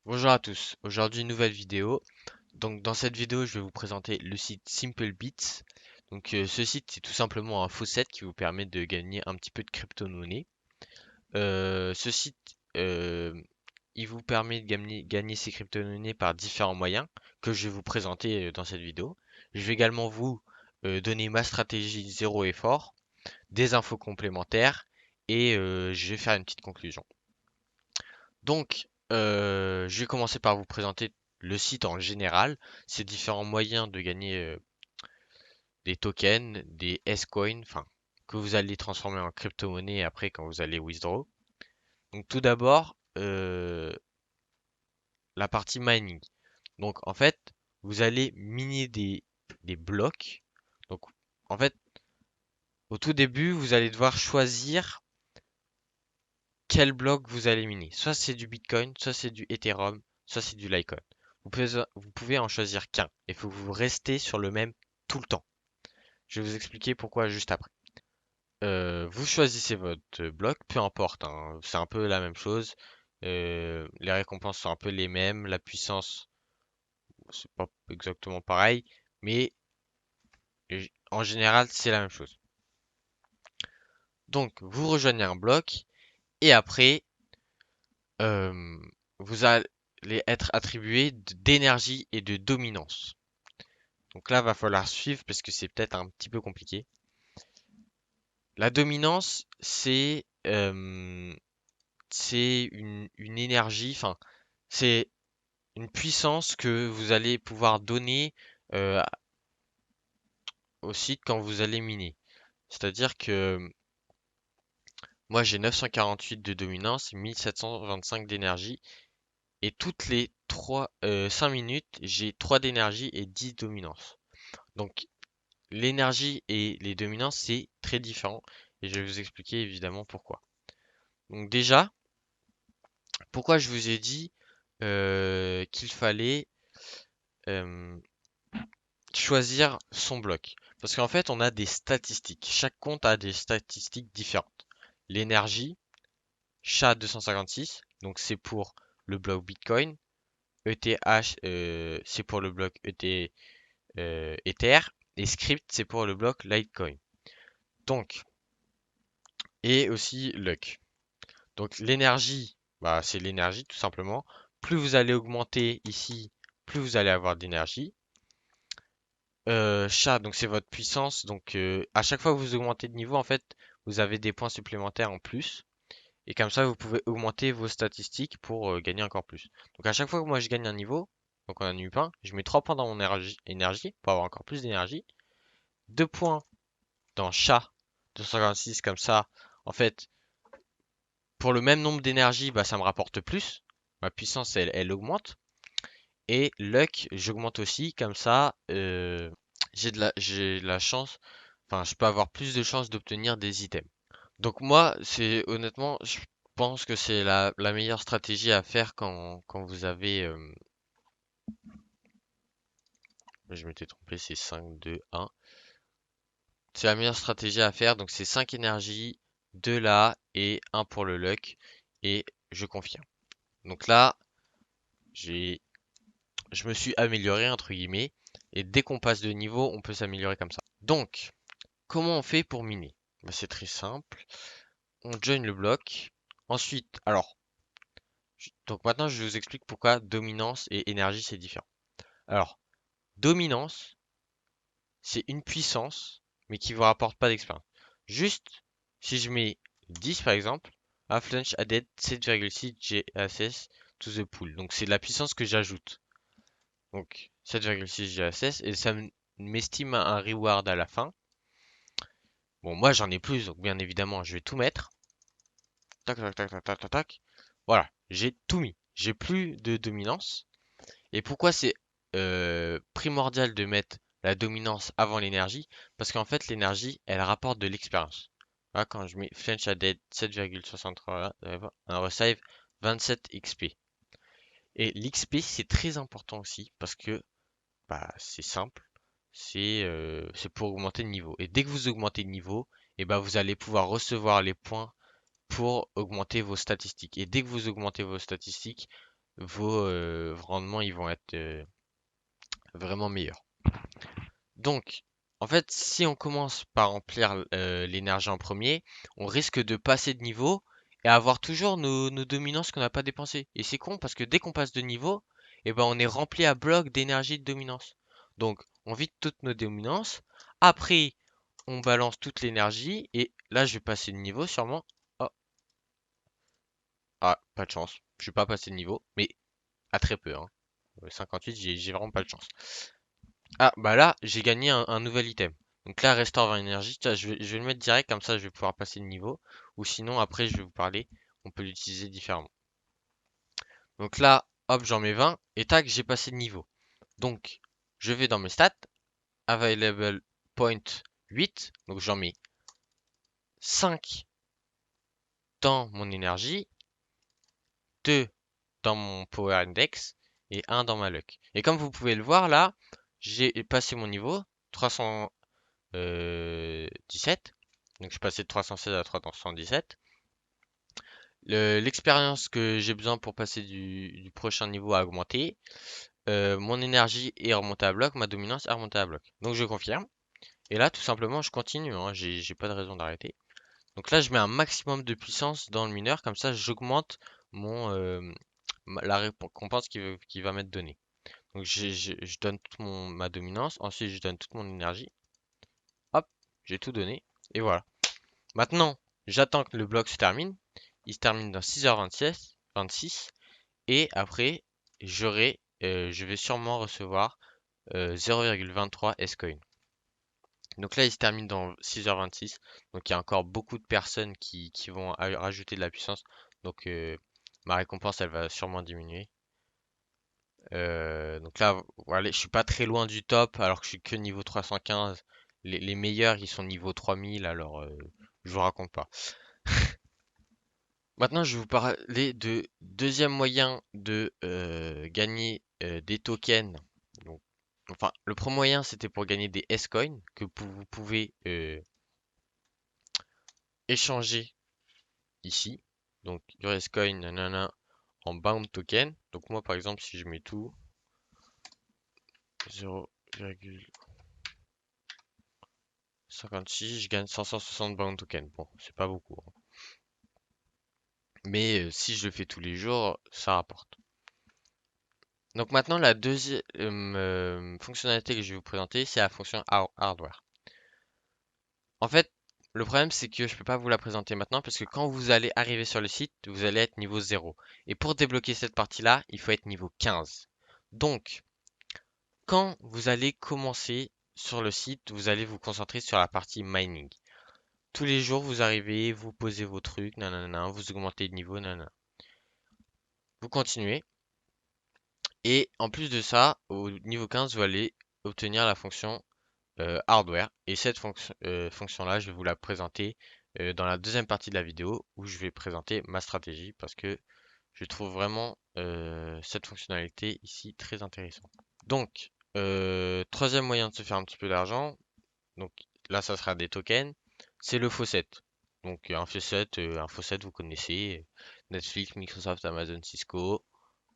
Bonjour à tous, aujourd'hui une nouvelle vidéo. Donc dans cette vidéo je vais vous présenter le site SimpleBits. Ce site c'est tout simplement un faucet qui vous permet de gagner un petit peu de crypto-monnaie. Ce site il vous permet de gagner ces crypto-monnaies par différents moyens que je vais vous présenter dans cette vidéo. Je vais également vous donner ma stratégie zéro effort, des infos complémentaires et je vais faire une petite conclusion. Je vais commencer par vous présenter le site en général, ses différents moyens de gagner des tokens, des S-coins, enfin, que vous allez transformer en crypto-monnaie après quand vous allez withdraw. Donc, tout d'abord, la partie mining. Donc, en fait, vous allez miner des blocs. Donc, en fait, au tout début, vous allez devoir choisir quel bloc vous allez miner. Soit c'est du Bitcoin, soit c'est du Ethereum, soit c'est du Litecoin. Vous pouvez en choisir qu'un. Il faut que vous restez sur le même tout le temps. Je vais vous expliquer pourquoi juste après. Vous choisissez votre bloc, peu importe, hein, c'est un peu la même chose. Les récompenses sont un peu les mêmes, la puissance, c'est pas exactement pareil, mais en général, c'est la même chose. Donc, vous rejoignez un bloc et après, euh, vous allez être attribué d'énergie et de dominance. Donc là, va falloir suivre parce que c'est peut-être un petit peu compliqué. La dominance, c'est une énergie, enfin, c'est une puissance que vous allez pouvoir donner euh, au site quand vous allez miner. C'est-à-dire que moi j'ai 948 de dominance, 1725 d'énergie, et toutes les 5 minutes, j'ai 3 d'énergie et 10 dominance. Donc l'énergie et les dominances, c'est très différent, et je vais vous expliquer évidemment pourquoi. Donc déjà, pourquoi je vous ai dit qu'il fallait euh, choisir son bloc? Parce qu'en fait, on a des statistiques. Chaque compte a des statistiques différentes. L'énergie, SHA-256, donc c'est pour le bloc Bitcoin. ETH, c'est pour le bloc Ether. Et Script, c'est pour le bloc Litecoin. Donc, et aussi Luck. Donc l'énergie, bah, c'est l'énergie tout simplement. Plus vous allez augmenter ici, plus vous allez avoir d'énergie. Chat, donc c'est votre puissance. À chaque fois que vous augmentez de niveau, en fait, vous avez des points supplémentaires en plus. Et comme ça, vous pouvez augmenter vos statistiques pour gagner encore plus. Donc à chaque fois que moi je gagne un niveau, donc on a un pain, je mets 3 points dans mon énergie pour avoir encore plus d'énergie. 2 points dans chat 256 comme ça. En fait, pour le même nombre d'énergie, bah, ça me rapporte plus. Ma puissance, elle augmente. Et luck, j'augmente aussi, comme ça, j'ai de la chance, enfin, je peux avoir plus de chances d'obtenir des items. Donc moi, c'est honnêtement, je pense que c'est la meilleure stratégie à faire quand vous avez, je m'étais trompé, c'est 5, 2, 1. C'est la meilleure stratégie à faire, donc c'est 5 énergies, 2 là et 1 pour le luck, et je confirme. Donc là, j'ai je me suis amélioré entre guillemets. Et dès qu'on passe de niveau, on peut s'améliorer comme ça. Donc, comment on fait pour miner? Bah, c'est très simple. On join le bloc. Ensuite, alors, donc maintenant je vous explique pourquoi dominance et énergie c'est différent. Alors, dominance, c'est une puissance, mais qui vous rapporte pas d'expérience. Juste, si je mets 10 par exemple, Affluence added 7,6 GASS to the pool. Donc c'est de la puissance que j'ajoute. Donc 7,6 GHS et ça m'estime un reward à la fin. Bon, moi j'en ai plus, donc bien évidemment, je vais tout mettre. Tac, tac, tac, tac, tac, tac, tac. Voilà, j'ai tout mis. J'ai plus de dominance. Et pourquoi c'est primordial de mettre la dominance avant l'énergie? Parce qu'en fait, l'énergie, elle rapporte de l'expérience. Voilà, quand je mets Flinch à Dead 7,63, on receive 27 XP. Et l'XP, c'est très important aussi parce que bah, c'est simple, c'est pour augmenter de niveau. Et dès que vous augmentez de niveau, et ben vous allez pouvoir recevoir les points pour augmenter vos statistiques. Et dès que vous augmentez vos statistiques, vos rendements ils vont être vraiment meilleurs. Donc, en fait, si on commence par remplir l'énergie en premier, on risque de passer de niveau et avoir toujours nos dominances qu'on n'a pas dépensées. Et c'est con parce que dès qu'on passe de niveau, eh ben, on est rempli à bloc d'énergie de dominance. Donc, on vide toutes nos dominances. Après, on balance toute l'énergie. Et là, je vais passer de niveau sûrement. Oh, ah, pas de chance. Je vais pas passer de niveau, mais à très peu, hein. 58, j'ai vraiment pas de chance. Ah, bah là, j'ai gagné un nouvel item. Donc là, restaure 20 énergie. Tiens, je vais le mettre direct, comme ça je vais pouvoir passer le niveau. Ou sinon, après, je vais vous parler. On peut l'utiliser différemment. Donc là, hop, j'en mets 20. Et tac, j'ai passé le niveau. Donc, je vais dans mes stats. Available point 8. Donc j'en mets 5 dans mon énergie, 2 dans mon power index et 1 dans ma luck. Et comme vous pouvez le voir là, j'ai passé mon niveau. 300. 17. Donc je suis passé de 316 à 317. L'expérience que j'ai besoin pour passer du prochain niveau a augmenté. Mon énergie est remontée à bloc, ma dominance est remontée à bloc. Donc je confirme. Et là, tout simplement, je continue, hein, j'ai pas de raison d'arrêter. Donc là, je mets un maximum de puissance dans le mineur, comme ça j'augmente la récompense qui va m'être donnée. Donc je donne toute ma dominance, ensuite je donne toute mon énergie. Hop, j'ai tout donné. Et voilà. Maintenant, j'attends que le bloc se termine. Il se termine dans 6h26. Et après, je vais sûrement recevoir 0,23 S-Coin. Donc là, il se termine dans 6h26. Donc il y a encore beaucoup de personnes qui vont rajouter de la puissance. Donc ma récompense, elle va sûrement diminuer. Donc là, voilà, je suis pas très loin du top, alors que je suis que niveau 315. Les meilleurs, ils sont niveau 3000, alors je vous raconte pas. Maintenant, je vais vous parler de deuxième moyen de gagner des tokens. Donc, enfin, le premier moyen, c'était pour gagner des S-Coins que vous pouvez échanger ici. Donc, your S-Coin, nanana, en bound token. Donc, moi, par exemple, si je mets tout, 0,56, je gagne 560 bound tokens. Bon, c'est pas beaucoup, hein. Mais si je le fais tous les jours, ça rapporte. Donc maintenant, la deuxième fonctionnalité que je vais vous présenter, c'est la fonction hardware. En fait, le problème, c'est que je ne peux pas vous la présenter maintenant parce que quand vous allez arriver sur le site, vous allez être niveau 0. Et pour débloquer cette partie-là, il faut être niveau 15. Donc, quand vous allez commencer sur le site, vous allez vous concentrer sur la partie mining. Tous les jours, vous arrivez, vous posez vos trucs, nanana, vous augmentez de niveau, nanana. Vous continuez. Et en plus de ça, au niveau 15, vous allez obtenir la fonction hardware. Et cette fonction-là, je vais vous la présenter dans la deuxième partie de la vidéo où je vais présenter ma stratégie parce que je trouve vraiment cette fonctionnalité ici très intéressante. Donc, troisième moyen de se faire un petit peu d'argent, donc là, ça sera des tokens, c'est le faucet. Donc, un faucet, vous connaissez, Netflix, Microsoft, Amazon, Cisco,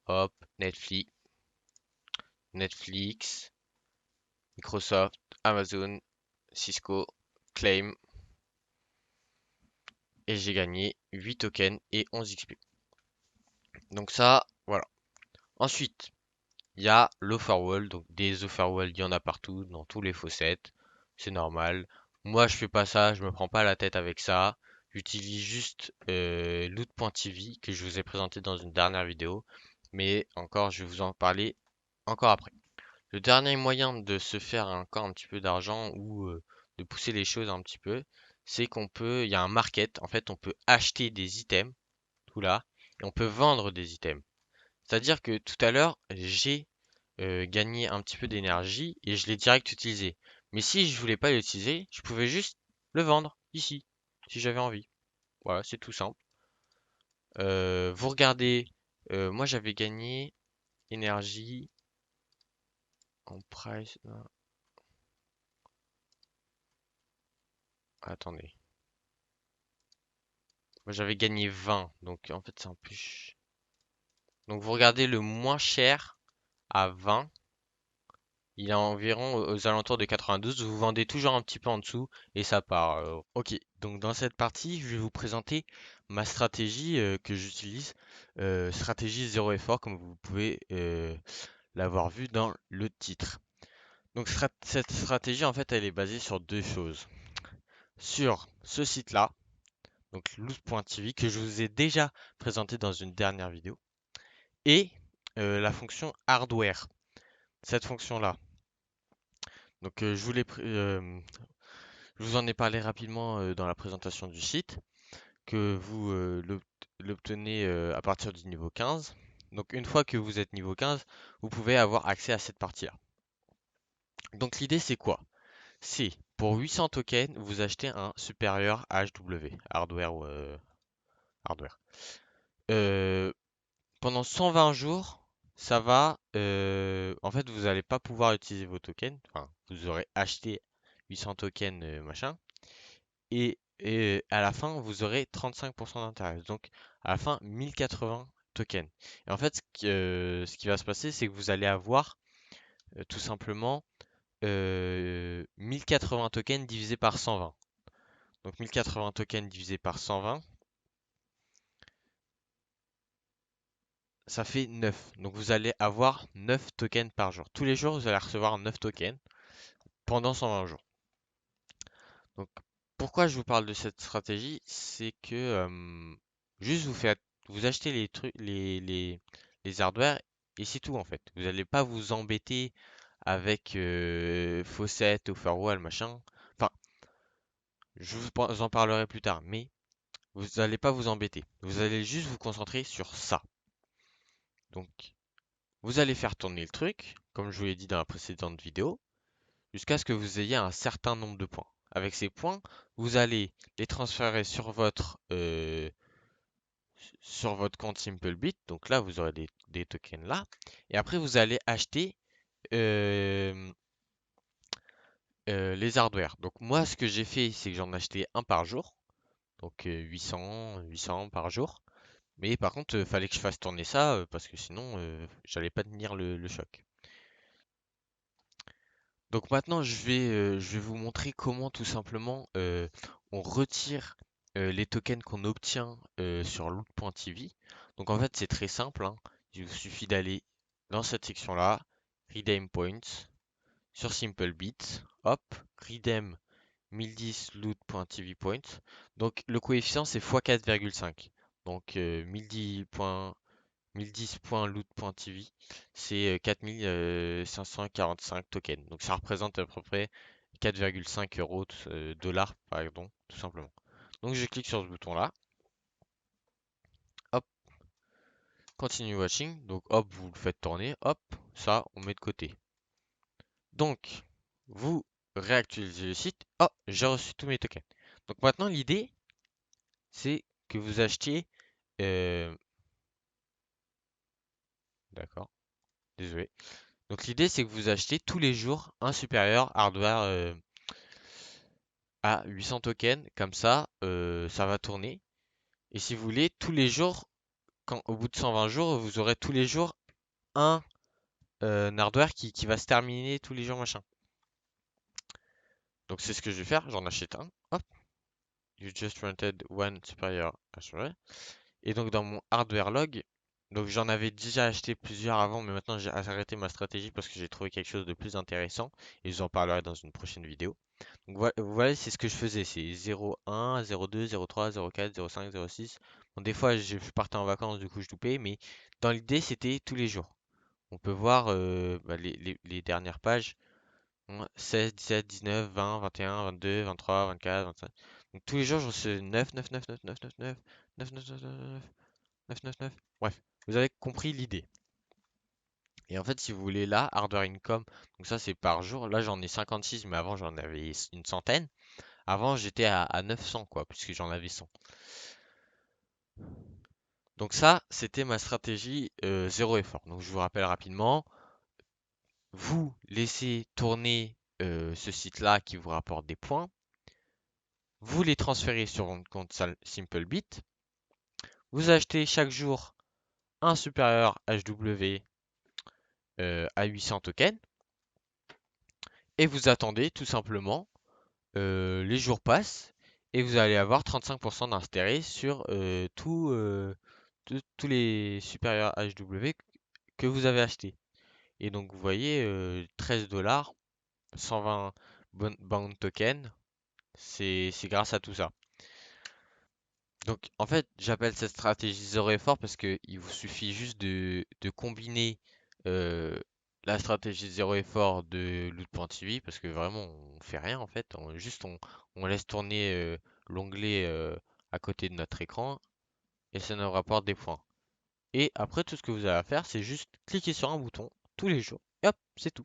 hop, Netflix, Microsoft, Amazon, Cisco, Claim, et j'ai gagné 8 tokens et 11 XP. Donc ça, voilà. Ensuite, il y a l'offerwall. Donc des offerwall, il y en a partout, dans tous les faucets. C'est normal. Moi, je fais pas ça, je me prends pas la tête avec ça. J'utilise juste loot.tv que je vous ai présenté dans une dernière vidéo. Mais encore, je vais vous en parler encore après. Le dernier moyen de se faire encore un petit peu d'argent ou de pousser les choses un petit peu, c'est il y a un market. En fait, on peut acheter des items, tout là, et on peut vendre des items. C'est-à-dire que tout à l'heure, j'ai gagné un petit peu d'énergie et je l'ai direct utilisé. Mais si je voulais pas l'utiliser, je pouvais juste le vendre ici, si j'avais envie. Voilà, c'est tout simple. Vous regardez, moi j'avais gagné énergie en price. Attendez. Moi j'avais gagné 20, donc en fait c'est un peu... Donc vous regardez le moins cher à 20. Il est environ aux alentours de 92. Vous vendez toujours un petit peu en dessous et ça part. Ok, donc dans cette partie, je vais vous présenter ma stratégie que j'utilise. Stratégie zéro effort, comme vous pouvez l'avoir vu dans le titre. Donc cette stratégie, en fait, elle est basée sur deux choses. Sur ce site-là, donc loot.tv, que je vous ai déjà présenté dans une dernière vidéo, et la fonction hardware. Cette fonction-là. Donc je vous en ai parlé rapidement dans la présentation du site, que vous l'obtenez à partir du niveau 15. Donc une fois que vous êtes niveau 15, vous pouvez avoir accès à cette partie-là. Donc l'idée c'est quoi? C'est pour 800 tokens, vous achetez un supérieur HW, hardware ou hardware. Euh, Pendant 120 jours, ça va. En fait, vous n'allez pas pouvoir utiliser vos tokens. Enfin, vous aurez acheté 800 tokens, machin. Et à la fin, vous aurez 35% d'intérêt. Donc, à la fin, 1080 tokens. Et en fait, ce qui va se passer, c'est que vous allez avoir tout simplement 1080 tokens divisé par 120. Donc, 1080 tokens divisé par 120, ça fait 9. Donc, vous allez avoir 9 tokens par jour. Tous les jours, vous allez recevoir 9 tokens pendant 120 jours. Donc, pourquoi je vous parle de cette stratégie? C'est que juste vous achetez les trucs, les hardware et c'est tout en fait. Vous n'allez pas vous embêter avec Faucet ou Firewall, machin. Enfin, je vous en parlerai plus tard, mais vous n'allez pas vous embêter. Vous allez juste vous concentrer sur ça. Donc, vous allez faire tourner le truc, comme je vous l'ai dit dans la précédente vidéo, jusqu'à ce que vous ayez un certain nombre de points. Avec ces points, vous allez les transférer sur votre compte SimpleBit. Donc là, vous aurez des tokens là. Et après, vous allez acheter euh, les hardware. Donc moi, ce que j'ai fait, c'est que j'en ai acheté un par jour. Donc 800 par jour. Mais par contre, fallait que je fasse tourner ça parce que sinon, j'allais pas tenir le choc. Donc maintenant, je vais vous montrer comment tout simplement on retire les tokens qu'on obtient sur loot.tv. Donc en fait, c'est très simple, hein. Il vous suffit d'aller dans cette section-là, Redeem Points, sur SimpleBit, hop, Redeem 1010 loot.tv Points. Donc le coefficient c'est x4,5. Donc 1010.loot.tv, c'est 4545 tokens. Donc ça représente à peu près 4,5 euros, dollars, pardon, tout simplement. Donc je clique sur ce bouton-là, hop, continue watching. Donc hop, vous le faites tourner, hop, ça on met de côté. Donc vous réactualisez le site, oh, j'ai reçu tous mes tokens. Donc maintenant l'idée, c'est que vous achetiez, euh, d'accord, désolé. Donc l'idée c'est que vous achetez tous les jours un supérieur hardware à 800 tokens, comme ça, ça va tourner. Et si vous voulez, tous les jours, au bout de 120 jours, vous aurez tous les jours un hardware qui va se terminer tous les jours, machin. Donc c'est ce que je vais faire, j'en achète un, hop, you just rented one superior hardware. Et donc dans mon hardware log, donc j'en avais déjà acheté plusieurs avant, mais maintenant j'ai arrêté ma stratégie parce que j'ai trouvé quelque chose de plus intéressant et je vous en parlerai dans une prochaine vidéo. Donc voilà, c'est ce que je faisais, c'est 0,1, 0,2, 0,3, 0,4, 0,5, 0,6. Bon, des fois je partais en vacances, du coup je loupais, mais dans l'idée c'était tous les jours. On peut voir les dernières pages, hein, 16, 17, 19, 20, 21, 22, 23, 24, 25. Donc tous les jours je recevais 9, 9, 9, 9, 9, 9, 9, 9, 9, 9, 9, 9, 9, 9. Bref, vous avez compris l'idée. Et en fait, si vous voulez là, Hardware Income, donc ça c'est par jour. Là j'en ai 56, mais avant j'en avais une centaine. Avant j'étais à 900 quoi, puisque j'en avais 100. Donc ça, c'était ma stratégie zéro effort. Donc je vous rappelle rapidement, vous laissez tourner ce site-là qui vous rapporte des points. Vous les transférez sur votre compte SimpleBit. Vous achetez chaque jour un supérieur HW à 800 tokens et vous attendez tout simplement. Les jours passent et vous allez avoir 35% d'intérêt sur tous les supérieurs HW que vous avez achetés. Et donc vous voyez, 13 $, 120 bound tokens, c'est grâce à tout ça. Donc en fait, j'appelle cette stratégie zéro effort parce que il vous suffit juste de combiner euh, la stratégie zéro effort de Loot.tv parce que vraiment on fait rien en fait, on laisse tourner l'onglet à côté de notre écran et ça nous rapporte des points. Et après tout ce que vous avez à faire, c'est juste cliquer sur un bouton tous les jours. Et hop, c'est tout.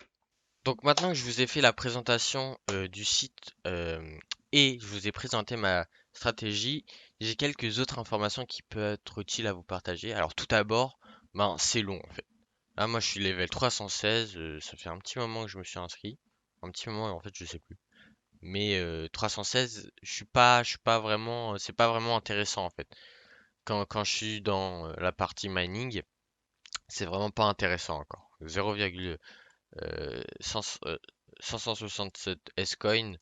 Donc maintenant que je vous ai fait la présentation du site et je vous ai présenté ma stratégie, j'ai quelques autres informations qui peuvent être utiles à vous partager. Alors tout d'abord, ben, c'est long en fait. Là moi je suis level 316, ça fait un petit moment que je me suis inscrit. Un petit moment en fait je sais plus. Mais 316, je suis pas vraiment, c'est pas vraiment intéressant en fait. Quand je suis dans la partie mining, c'est vraiment pas intéressant encore. 500 567 S-Coin,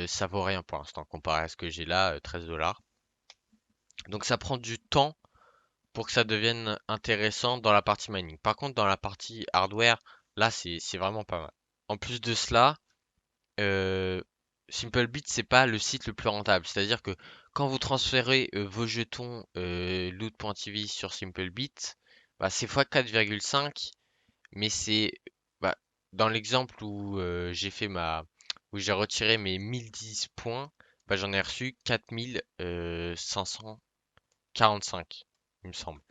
ça vaut rien pour l'instant comparé à ce que j'ai là, 13 $. Donc ça prend du temps pour que ça devienne intéressant dans la partie mining. Par contre, dans la partie hardware, là, c'est vraiment pas mal. En plus de cela, euh, SimpleBit, c'est pas le site le plus rentable. C'est-à-dire que quand vous transférez vos jetons loot.tv sur SimpleBit, bah, c'est x 4,5. Mais c'est bah, dans l'exemple où où j'ai retiré mes 1010 points, bah, j'en ai reçu 4545, il me semble.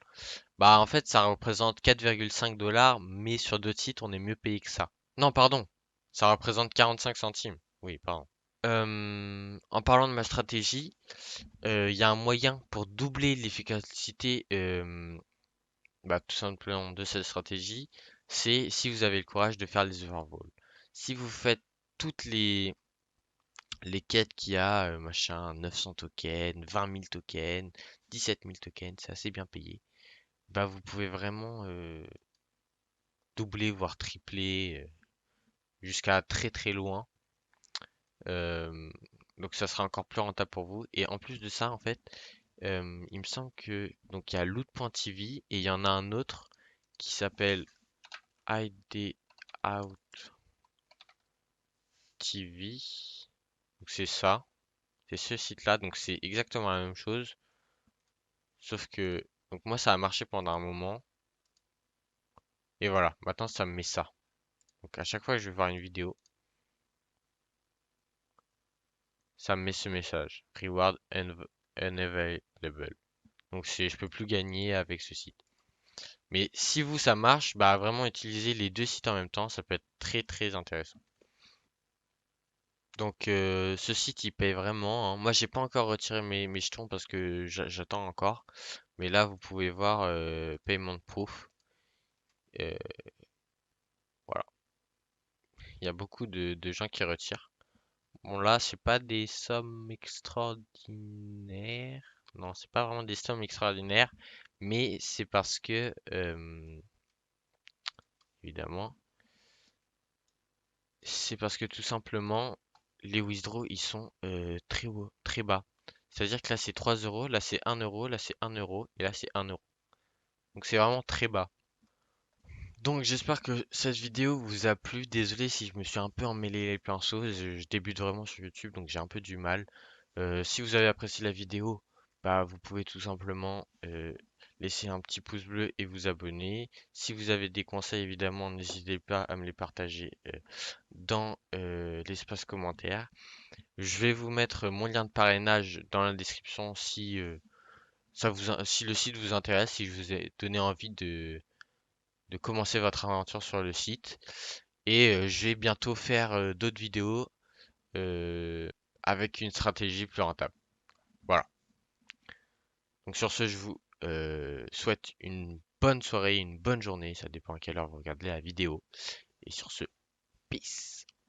Bah en fait ça représente 4,5 $, mais sur d'autres sites on est mieux payé que ça. Non, pardon, ça représente 45 centimes. Oui, pardon. En parlant de ma stratégie, il y a un moyen pour doubler l'efficacité bah, tout simplement de cette stratégie, c'est si vous avez le courage de faire les overballs. Si vous faites toutes les quêtes qu'il y a, machin, 900 tokens, 20 000 tokens, 17 000 tokens, c'est assez bien payé. Bah, vous pouvez vraiment doubler, voire tripler, jusqu'à très très loin. Euh, donc ça sera encore plus rentable pour vous. Et en plus de ça, en fait, il me semble que donc il y a loot.tv et il y en a un autre qui s'appelle ID Out TV. Donc c'est ça, c'est ce site-là. Donc c'est exactement la même chose. Sauf que donc moi ça a marché pendant un moment. Et voilà, maintenant ça me met ça. Donc à chaque fois que je vais voir une vidéo, ça me met ce message. Reward unavailable. Donc je peux plus gagner avec ce site. Mais si vous ça marche, bah vraiment utiliser les deux sites en même temps, ça peut être très très intéressant. Donc ce site il paye vraiment, hein. Moi j'ai pas encore retiré mes jetons parce que j'attends encore. Mais là vous pouvez voir payment proof. Euh, voilà. Il y a beaucoup de gens qui retirent. Bon là c'est pas des sommes extraordinaires. Non, c'est pas vraiment des sommes extraordinaires. Mais c'est parce que évidemment, c'est parce que tout simplement les withdraws ils sont très hauts, très bas. C'est-à-dire que là c'est 3 euros, là c'est 1 euro, là c'est 1 euro et là c'est 1 euro. Donc c'est vraiment très bas. Donc j'espère que cette vidéo vous a plu. Désolé si je me suis un peu emmêlé les pinceaux. Je débute vraiment sur YouTube donc j'ai un peu du mal. Si vous avez apprécié la vidéo, bah vous pouvez tout simplement laisser un petit pouce bleu et vous abonner. Si vous avez des conseils évidemment n'hésitez pas à me les partager dans l'espace commentaire. Je vais vous mettre mon lien de parrainage dans la description si si le site vous intéresse, si je vous ai donné envie de commencer votre aventure sur le site. Et je vais bientôt faire d'autres vidéos euh, avec une stratégie plus rentable. Voilà. Donc sur ce, je vous souhaite une bonne soirée, une bonne journée. Ça dépend à quelle heure vous regardez la vidéo. Et sur ce, peace.